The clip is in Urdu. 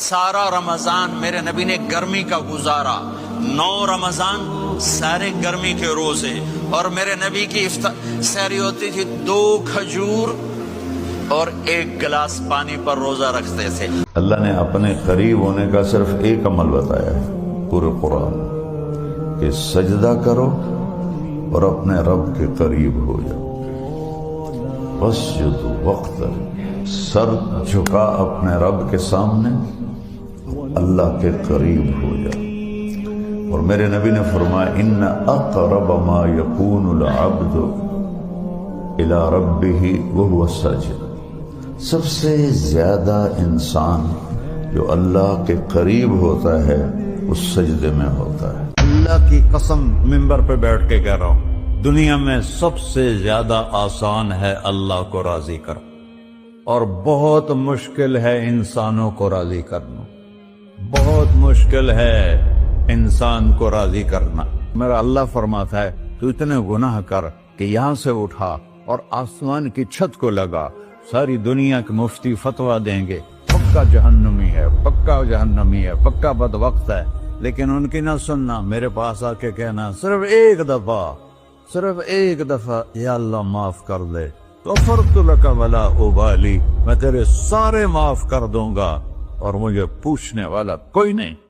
سارا رمضان میرے نبی نے گرمی کا گزارا، 9 رمضان سارے گرمی کے روزے، اور میرے نبی کی سحری ہوتی تھی 2 کھجور اور 1 گلاس پانی پر روزہ رکھتے تھے۔ اللہ نے اپنے قریب ہونے کا صرف ایک عمل بتایا ہے پورے قرآن، کہ سجدہ کرو اور اپنے رب کے قریب ہو جاؤ۔ واسجدوا واقتربوا، سر جھکا اپنے رب کے سامنے، اللہ کے قریب ہو جاؤ۔ اور میرے نبی نے فرمایا ان اقرب ما یکون العبد الی ربہ وہو ساجد، سب سے زیادہ انسان جو اللہ کے قریب ہوتا ہے اس سجدے میں ہوتا ہے۔ اللہ کی قسم منبر پہ بیٹھ کے کہہ رہا ہوں، دنیا میں سب سے زیادہ آسان ہے اللہ کو راضی کرنا، اور بہت مشکل ہے انسانوں کو راضی کرنا، بہت مشکل ہے انسان کو راضی کرنا۔ میرا اللہ فرماتا ہے تو اتنے گناہ کر کہ یہاں سے اٹھا اور آسمان کی چھت کو لگا، ساری دنیا کے مفتی فتویٰ دیں گے پکا جہنمی ہے، پکا جہنمی ہے، پکا بدبخت ہے، لیکن ان کی نہ سننا، میرے پاس آ کے کہنا صرف ایک دفعہ یا اللہ معاف کر دے، غفرت لک ولا ابالی، میں تیرے سارے معاف کر دوں گا اور مجھے پوچھنے والا کوئی نہیں۔